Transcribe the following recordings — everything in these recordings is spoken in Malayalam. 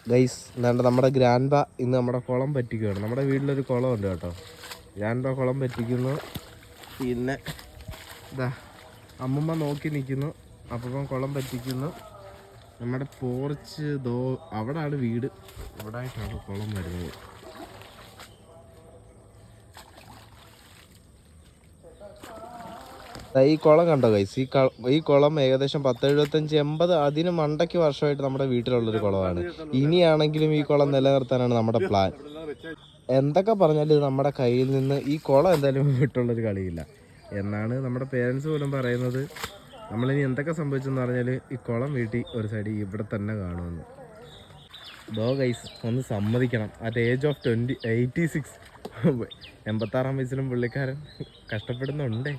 ഗൈസ് എന്താണ്ട് നമ്മുടെ ഗ്രാൻഡ് ബാ ഇന്ന് നമ്മുടെ കുളം പറ്റിക്കുകയാണ്. നമ്മുടെ വീട്ടിലൊരു കുളമുണ്ട് കേട്ടോ. ഗ്രാൻഡ് ബാ കുളം പറ്റിക്കുന്നു. പിന്നെ ഇതാ അമ്മമ്മ നോക്കി നിൽക്കുന്നു. അപ്പം കുളം പറ്റിക്കുന്നു. നമ്മുടെ പോർച്ച് അവിടാണ് വീട്, ഇവിടെ ആയിട്ടാണ് കുളം വരുന്നത്. ഈ കുളം കണ്ടോ ഗൈസ്? ഈ കുളം ഏകദേശം 10-75-80 അതിന് മണ്ടയ്ക്ക് വർഷമായിട്ട് നമ്മുടെ വീട്ടിലുള്ളൊരു കുളമാണ്. ഇനിയാണെങ്കിലും ഈ കുളം നിലനിർത്താനാണ് നമ്മുടെ പ്ലാൻ. എന്തൊക്കെ പറഞ്ഞാലും ഇത് നമ്മുടെ കയ്യിൽ നിന്ന് ഈ കുളം എന്തായാലും വിട്ടുള്ളൊരു കളിയില്ല എന്നാണ് നമ്മുടെ പേരൻസ് പോലും പറയുന്നത്. നമ്മളിനി എന്തൊക്കെ സംഭവിച്ചെന്ന് പറഞ്ഞാൽ ഈ കുളം വീട്ടിൽ ഒരു സൈഡ് ഇവിടെ തന്നെ കാണുമെന്ന്. ഗൈസ് ഒന്ന് സമ്മതിക്കണം, അറ്റ് ഏജ് ഓഫ് 86 86 വയസ്സിലും പുള്ളിക്കാരൻ കഷ്ടപ്പെടുന്നുണ്ടേ.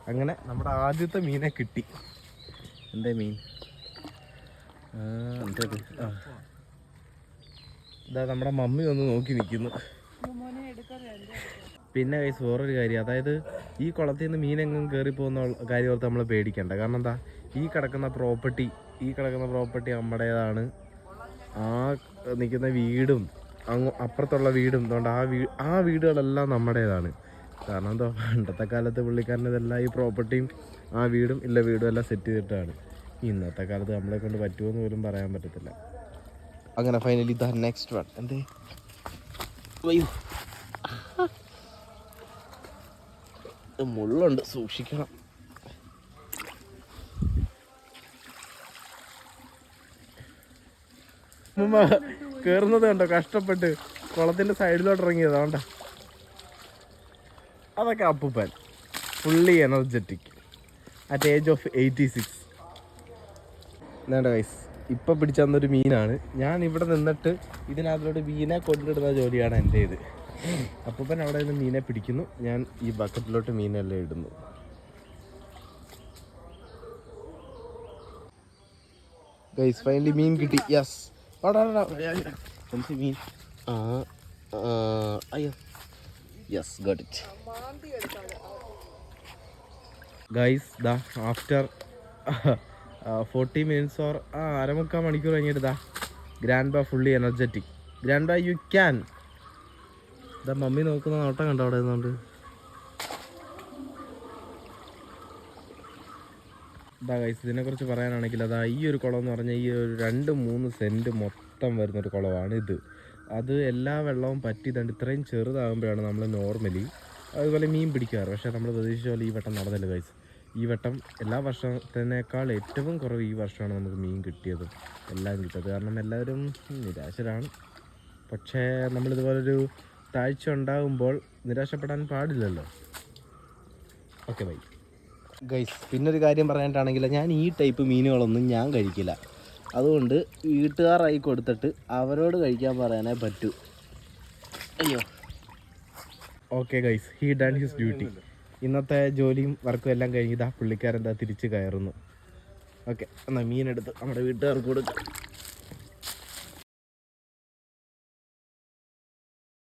അങ്ങനെ നമ്മുടെ ആദ്യത്തെ മീനെ കിട്ടി. എന്തേ മീൻ? എന്തത്? ഇതാ നമ്മുടെ മമ്മി ഒന്ന് നോക്കി നിൽക്കുന്നു. പിന്നെ ഗൈസ് വേറൊരു കാര്യം, അതായത് ഈ കുളത്തിൽ നിന്ന് മീനെങ്ങും കയറി പോകുന്ന കാര്യം ഓർത്ത് നമ്മൾ പേടിക്കണ്ട. കാരണം എന്താ, ഈ കിടക്കുന്ന പ്രോപ്പർട്ടി നമ്മുടേതാണ്. ആ നിൽക്കുന്ന വീടും അപ്പുറത്തുള്ള വീടും അതുകൊണ്ട് ആ വീടുകളെല്ലാം നമ്മുടേതാണ്. കാരണം എന്തോ പണ്ടത്തെ കാലത്ത് പുള്ളിക്കാരൻ ഇതെല്ലാം ഈ പ്രോപ്പർട്ടിയും ആ വീടും എല്ലാം സെറ്റ് ചെയ്തിട്ടാണ്. ഇന്നത്തെ കാലത്ത് നമ്മളെ കൊണ്ട് പറ്റുമെന്ന് പോലും പറയാൻ പറ്റത്തില്ല. അങ്ങനെ ഫൈനലി ദ നെക്സ്റ്റ് വൺ. എന്തേ മുള്ളുണ്ട്, സൂക്ഷിക്കണം. കേറുന്നത് കണ്ടോ, കഷ്ടപ്പെട്ട് കുളത്തിന്റെ സൈഡിലോട്ട് ഇറങ്ങിയത് വേണ്ട. അതൊക്കെ അപ്പൂപ്പൻ fully energetic at age of 86. വേണ്ട ഗൈസ്, ഇപ്പം പിടിച്ചന്നൊരു മീനാണ്. ഞാൻ ഇവിടെ നിന്നിട്ട് ഇതിനകത്തോട്ട് മീനെ കൊണ്ടിടുന്ന ജോലിയാണ് എൻ്റെ ഇത്. അപ്പൂപ്പൻ അവിടെ നിന്ന് മീനെ പിടിക്കുന്നു, ഞാൻ ഈ ബക്കറ്റിലോട്ട് മീനെല്ലാം ഇടുന്നു. ഗൈസ് ഫൈനലി മീൻ കിട്ടി. യെസ്, മീൻ. അയ്യോ, യെസ്, ഗോട്ട് ഇറ്റ്. ഗൈസ് ദാ ആഫ്റ്റർ 40 minutes ഓർ അരമുക്കാൽ മണിക്കൂർ കഴിഞ്ഞിട്ട് ദാ ഗ്രാൻഡ് ബാ ഫുള്ളി എനർജറ്റിക്. ഗ്രാൻഡ് ബാ യു ക്യാൻ. ഇതാ മമ്മി നോക്കുന്ന നോട്ടം കണ്ടോ അവിടെ നിന്നുകൊണ്ട്. ഇതാ ഗൈസ് ഇതിനെക്കുറിച്ച് പറയാനാണെങ്കിൽ അതാ ഈ ഒരു കുളം എന്ന് പറഞ്ഞാൽ ഈ ഒരു 2-3 സെൻറ്റ് മൊത്തം വരുന്നൊരു കുളമാണ് ഇത്. അത് എല്ലാ വെള്ളവും പറ്റിയതുകൊണ്ട് ഇത്രയും ചെറുതാകുമ്പോഴാണ് നമ്മൾ നോർമലി അതുപോലെ മീൻ പിടിക്കാറ്. പക്ഷേ നമ്മൾ പ്രതീക്ഷിച്ച പോലെ ഈ വട്ടം നടന്നില്ല ഗൈസ്. ഈ വട്ടം എല്ലാ വർഷത്തിനേക്കാൾ ഏറ്റവും കുറവ് ഈ വർഷമാണ് നമുക്ക് മീൻ കിട്ടിയത്, എല്ലാം കിട്ടിയത്. കാരണം എല്ലാവരും നിരാശരാണ്. പക്ഷേ നമ്മളിതുപോലൊരു താഴ്ച ഉണ്ടാകുമ്പോൾ നിരാശപ്പെടാൻ പാടില്ലല്ലോ. Okay bye guys. പിന്നൊരു കാര്യം പറയാനായിട്ടാണെങ്കിൽ ഞാൻ ഈ ടൈപ്പ് മീനുകളൊന്നും ഞാൻ കഴിക്കില്ല. അതുകൊണ്ട് വീട്ടുകാരായി കൊടുത്തിട്ട് അവരോട് കഴിക്കാൻ പറയാനേ പറ്റൂ. അയ്യോ. Okay guys, he done his duty. ഇന്നത്തെ ജോലിയും വർക്കും എല്ലാം കഴിഞ്ഞ് ഇതാ പുള്ളിക്കാരെന്താ തിരിച്ച് കയറുന്നു. ഓക്കെ, എന്നാൽ മീനെടുത്ത് നമ്മുടെ വീട്ടുകാർക്ക് കൊടുക്കാം.